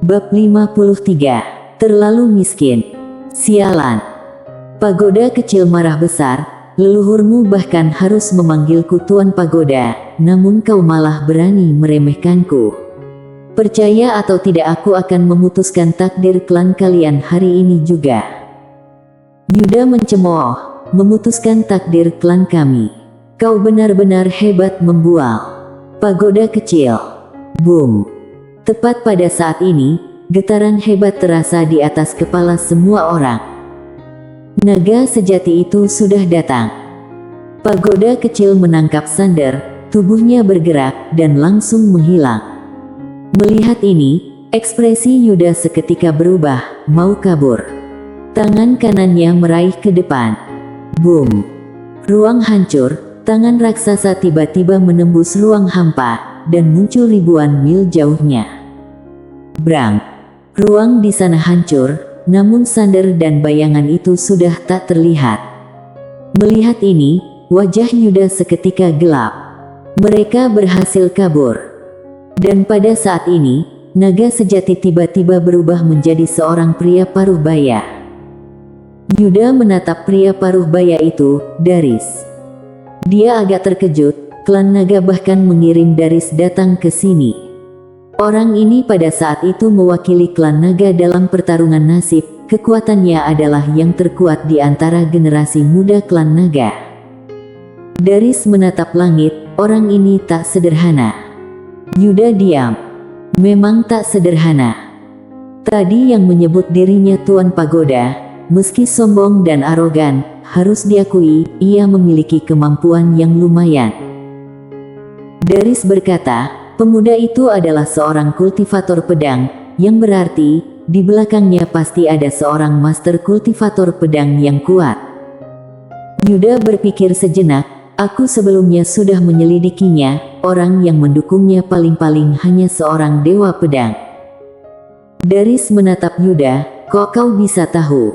Bab 53. Terlalu miskin. Sialan. Pagoda kecil marah besar, leluhurmu bahkan harus memanggilku Tuan Pagoda, namun kau malah berani meremehkanku. Percaya atau tidak, aku akan memutuskan takdir klan kalian hari ini juga. Yuda mencemooh, memutuskan takdir klan kami. Kau benar-benar hebat membual. Pagoda kecil. Boom. Tepat pada saat ini, getaran hebat terasa di atas kepala semua orang. Naga sejati itu sudah datang. Pagoda kecil menangkap Sander, tubuhnya bergerak dan langsung menghilang. Melihat ini, ekspresi Yuda seketika berubah, mau kabur. Tangan kanannya meraih ke depan. Boom. Ruang hancur, tangan raksasa tiba-tiba menembus ruang hampa, dan muncul ribuan mil jauhnya. Brang. Ruang di sana hancur, namun Sander dan bayangan itu sudah tak terlihat. Melihat ini, wajah Yuda seketika gelap. Mereka berhasil kabur. Dan pada saat ini, naga sejati tiba-tiba berubah menjadi seorang pria paruh baya. Yuda menatap pria paruh baya itu, Daris. Dia agak terkejut, klan naga bahkan mengirim Daris datang ke sini. Orang ini pada saat itu mewakili klan naga dalam pertarungan nasib, kekuatannya adalah yang terkuat di antara generasi muda klan naga. Daris menatap langit, orang ini tak sederhana. Yuda diam. Memang tak sederhana. Tadi yang menyebut dirinya Tuan Pagoda, meski sombong dan arogan, harus diakui, ia memiliki kemampuan yang lumayan. Daris berkata, pemuda itu adalah seorang kultivator pedang, yang berarti, di belakangnya pasti ada seorang master kultivator pedang yang kuat. Yuda berpikir sejenak, aku sebelumnya sudah menyelidikinya, orang yang mendukungnya paling-paling hanya seorang dewa pedang. Daris menatap Yuda, kok kau bisa tahu?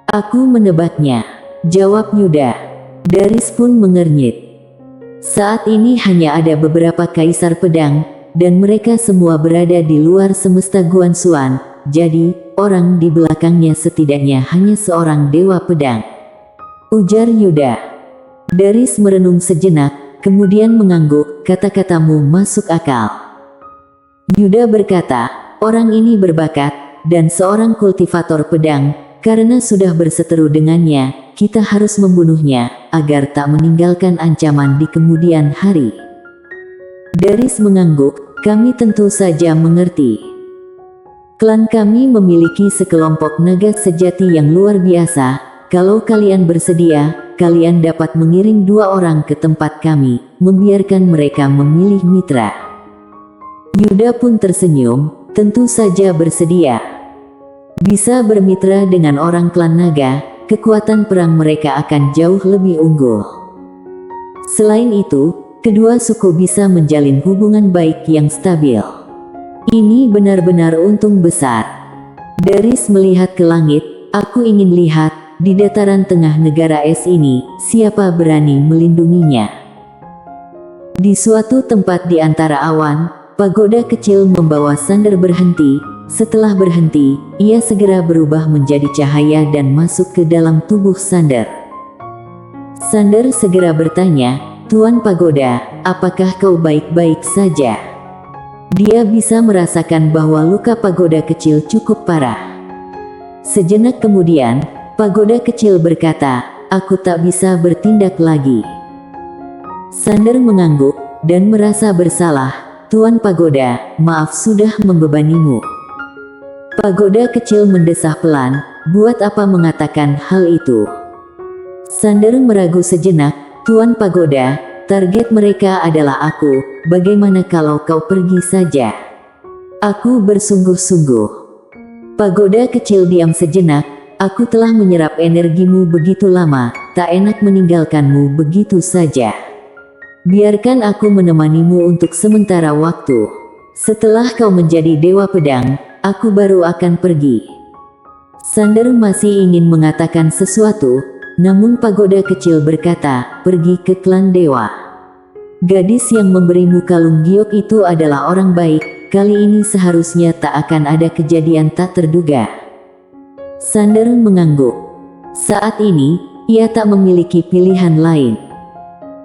Aku menebaknya, jawab Yuda. Daris pun mengernyit. Saat ini hanya ada beberapa kaisar pedang, dan mereka semua berada di luar semesta Guanxuan, jadi, orang di belakangnya setidaknya hanya seorang dewa pedang. Ujar Yuda. Daris merenung sejenak, kemudian mengangguk, kata-katamu masuk akal. Yuda berkata, orang ini berbakat, dan seorang kultivator pedang, karena sudah berseteru dengannya, kita harus membunuhnya, agar tak meninggalkan ancaman di kemudian hari. Daris mengangguk, kami tentu saja mengerti. Klan kami memiliki sekelompok naga sejati yang luar biasa, kalau kalian bersedia, kalian dapat mengirim 2 orang ke tempat kami, membiarkan mereka memilih mitra. Yuda pun tersenyum, tentu saja bersedia. Bisa bermitra dengan orang klan naga, kekuatan perang mereka akan jauh lebih unggul. Selain itu, kedua suku bisa menjalin hubungan baik yang stabil. Ini benar-benar untung besar. Daris melihat ke langit, aku ingin lihat, di dataran tengah negara es ini, siapa berani melindunginya. Di suatu tempat di antara awan, pagoda kecil membawa Sander berhenti. Setelah berhenti, ia segera berubah menjadi cahaya dan masuk ke dalam tubuh Sander. Sander segera bertanya, Tuan Pagoda, apakah kau baik-baik saja? Dia bisa merasakan bahwa luka pagoda kecil cukup parah. Sejenak kemudian, pagoda kecil berkata, aku tak bisa bertindak lagi. Sander mengangguk, dan merasa bersalah, Tuan Pagoda, maaf sudah membebanimu. Pagoda kecil mendesah pelan, buat apa mengatakan hal itu? Sander meragu sejenak, Tuan Pagoda, target mereka adalah aku, bagaimana kalau kau pergi saja? Aku bersungguh-sungguh. Pagoda kecil diam sejenak, aku telah menyerap energimu begitu lama, tak enak meninggalkanmu begitu saja. Biarkan aku menemanimu untuk sementara waktu. Setelah kau menjadi dewa pedang, aku baru akan pergi. Sander masih ingin mengatakan sesuatu, namun pagoda kecil berkata, pergi ke klan dewa. Gadis yang memberimu kalung giok itu adalah orang baik, kali ini seharusnya tak akan ada kejadian tak terduga. Sander mengangguk. Saat ini, ia tak memiliki pilihan lain.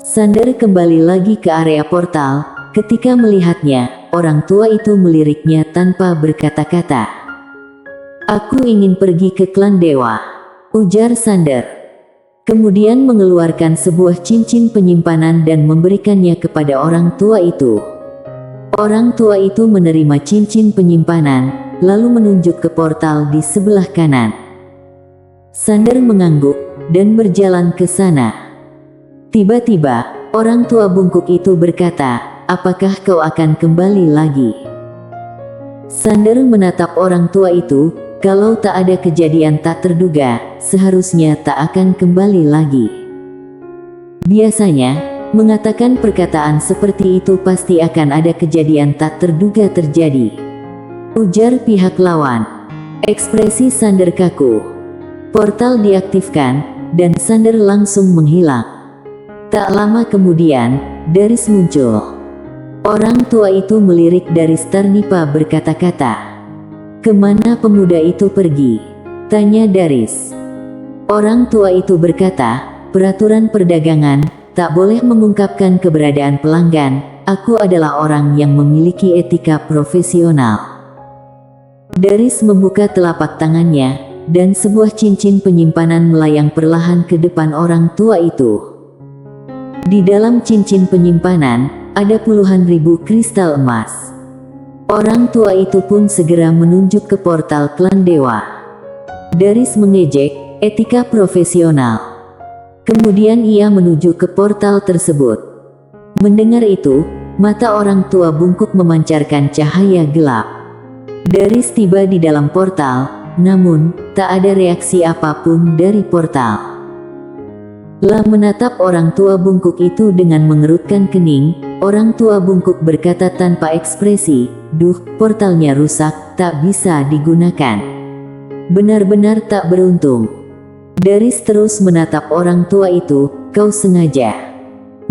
Sander kembali lagi ke area portal. Ketika melihatnya, orang tua itu meliriknya tanpa berkata-kata. "Aku ingin pergi ke klan dewa," ujar Sander. Kemudian mengeluarkan sebuah cincin penyimpanan dan memberikannya kepada orang tua itu. Orang tua itu menerima cincin penyimpanan, lalu menunjuk ke portal di sebelah kanan. Sander mengangguk dan berjalan ke sana. Tiba-tiba, orang tua bungkuk itu berkata, "Apakah kau akan kembali lagi?" Sander menatap orang tua itu. Kalau tak ada kejadian tak terduga, seharusnya tak akan kembali lagi. Biasanya, mengatakan perkataan seperti itu pasti akan ada kejadian tak terduga terjadi, ujar pihak lawan. Ekspresi Sander kaku. Portal diaktifkan, dan Sander langsung menghilang. Tak lama kemudian, Daris muncul. Orang tua itu melirik Daris Tarnipa berkata-kata. "Kemana pemuda itu pergi?" tanya Daris. Orang tua itu berkata, "Peraturan perdagangan, tak boleh mengungkapkan keberadaan pelanggan. Aku adalah orang yang memiliki etika profesional." Daris membuka telapak tangannya, dan sebuah cincin penyimpanan melayang perlahan ke depan orang tua itu. Di dalam cincin penyimpanan, ada puluhan ribu kristal emas. Orang tua itu pun segera menunjuk ke portal klan dewa. Daris mengejek, "Etika profesional." Kemudian ia menuju ke portal tersebut. Mendengar itu, mata orang tua bungkuk memancarkan cahaya gelap. Daris tiba di dalam portal, namun tak ada reaksi apapun dari portal. Lah menatap orang tua bungkuk itu dengan mengerutkan kening. Orang tua bungkuk berkata tanpa ekspresi, "Duh, portalnya rusak, tak bisa digunakan. Benar-benar tak beruntung." Daris terus menatap orang tua itu. "Kau sengaja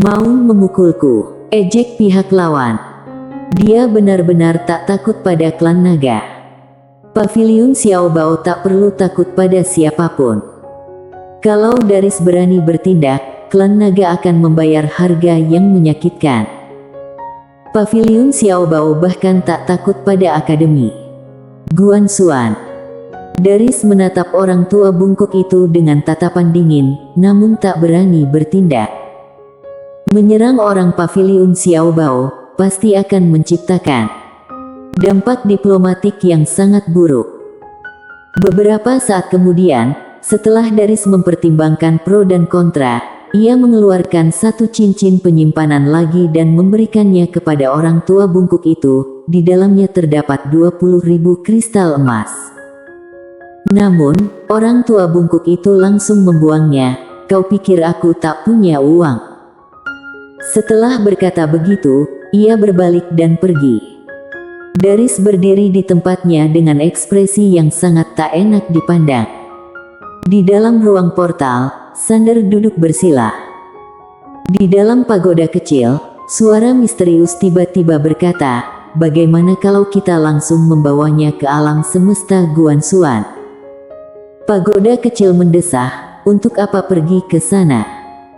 mau memukulku," ejek pihak lawan. Dia benar-benar tak takut pada klan naga. Paviliun Xiao Bao tak perlu takut pada siapapun. Kalau Daris berani bertindak, klan naga akan membayar harga yang menyakitkan. Paviliun Xiao Bao bahkan tak takut pada akademi Guan Xuan. Daris menatap orang tua bungkuk itu dengan tatapan dingin, namun tak berani bertindak. Menyerang orang Paviliun Xiao Bao pasti akan menciptakan dampak diplomatik yang sangat buruk. Beberapa saat kemudian, setelah Daris mempertimbangkan pro dan kontra, ia mengeluarkan satu cincin penyimpanan lagi dan memberikannya kepada orang tua bungkuk itu. Di dalamnya terdapat 20.000 kristal emas. Namun, orang tua bungkuk itu langsung membuangnya. "Kau pikir aku tak punya uang?" Setelah berkata begitu, ia berbalik dan pergi. Daris berdiri di tempatnya dengan ekspresi yang sangat tak enak dipandang. Di dalam ruang portal, Sander duduk bersila. Di dalam pagoda kecil, suara misterius tiba-tiba berkata, "Bagaimana kalau kita langsung membawanya ke alam semesta Guan Xuan?" Pagoda kecil mendesah, "Untuk apa pergi ke sana?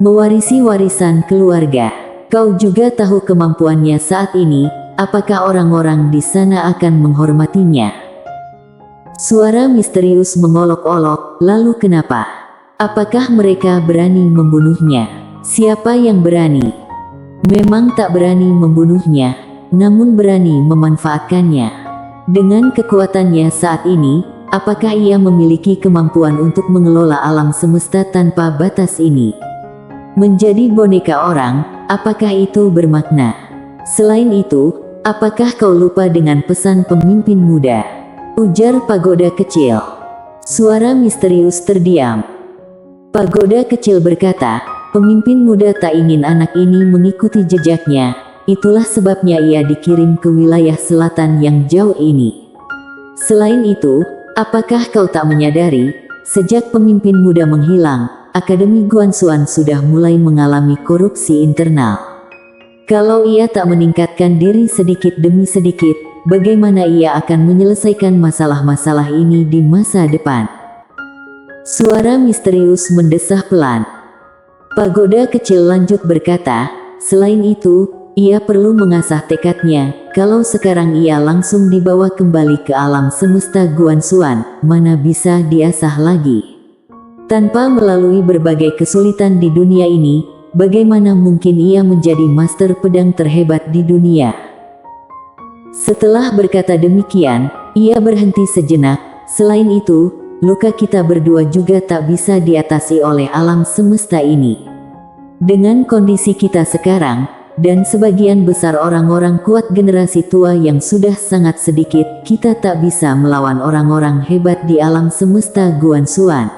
Mewarisi warisan keluarga. Kau juga tahu kemampuannya saat ini, apakah orang-orang di sana akan menghormatinya?" Suara misterius mengolok-olok, "Lalu kenapa? Apakah mereka berani membunuhnya?" "Siapa yang berani?" "Memang tak berani membunuhnya, namun berani memanfaatkannya. Dengan kekuatannya saat ini, apakah ia memiliki kemampuan untuk mengelola alam semesta tanpa batas ini? Menjadi boneka orang, apakah itu bermakna? Selain itu, apakah kau lupa dengan pesan pemimpin muda?" ujar pagoda kecil. Suara misterius terdiam. Pagoda kecil berkata, "Pemimpin muda tak ingin anak ini mengikuti jejaknya. Itulah sebabnya ia dikirim ke wilayah selatan yang jauh ini. Selain itu, apakah kau tak menyadari, sejak pemimpin muda menghilang, Akademi Guan Xuan sudah mulai mengalami korupsi internal. Kalau ia tak meningkatkan diri sedikit demi sedikit, bagaimana ia akan menyelesaikan masalah-masalah ini di masa depan. Suara misterius mendesah pelan. Pagoda kecil lanjut berkata, selain itu, ia perlu mengasah tekadnya. Kalau sekarang ia langsung dibawa kembali ke alam semesta Guanxuan, mana bisa diasah lagi. Tanpa melalui berbagai kesulitan di dunia ini, bagaimana mungkin ia menjadi master pedang terhebat di dunia? Setelah berkata demikian, ia berhenti sejenak. Selain itu, luka kita berdua juga tak bisa diatasi oleh alam semesta ini. Dengan kondisi kita sekarang, dan sebagian besar orang-orang kuat generasi tua yang sudah sangat sedikit, kita tak bisa melawan orang-orang hebat di alam semesta Guanxuan.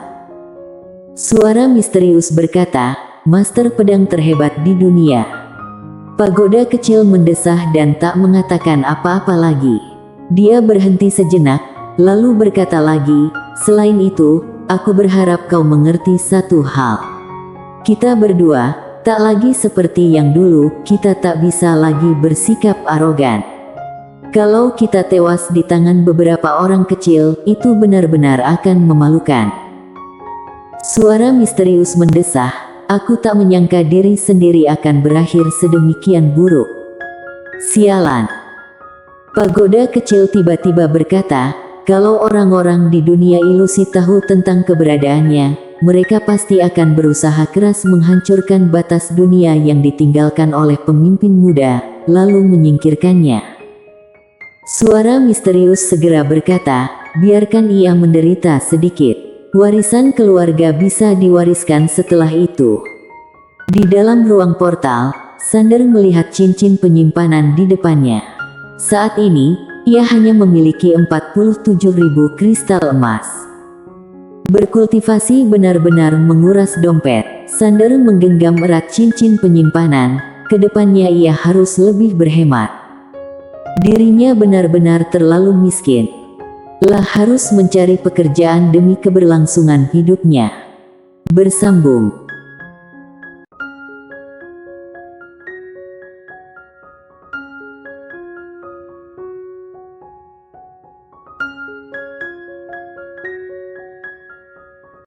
Suara misterius berkata, master pedang terhebat di dunia. Pagoda kecil mendesah dan tak mengatakan apa-apa lagi. Dia berhenti sejenak, lalu berkata lagi, selain itu, aku berharap kau mengerti satu hal. Kita berdua, tak lagi seperti yang dulu, kita tak bisa lagi bersikap arogan. Kalau kita tewas di tangan beberapa orang kecil, itu benar-benar akan memalukan. Suara misterius mendesah, aku tak menyangka diri sendiri akan berakhir sedemikian buruk. Sialan. Pagoda kecil tiba-tiba berkata, kalau orang-orang di dunia ilusi tahu tentang keberadaannya, mereka pasti akan berusaha keras menghancurkan batas dunia yang ditinggalkan oleh pemimpin muda, lalu menyingkirkannya. Suara misterius segera berkata, biarkan ia menderita sedikit. Warisan keluarga bisa diwariskan setelah itu. Di dalam ruang portal, Sander melihat cincin penyimpanan di depannya. Saat ini, ia hanya memiliki 47.000 kristal emas. Berkultivasi benar-benar menguras dompet. Sander menggenggam erat cincin penyimpanan. Kedepannya ia harus lebih berhemat. Dirinya benar-benar terlalu miskin. Lah harus mencari pekerjaan demi keberlangsungan hidupnya. Bersambung.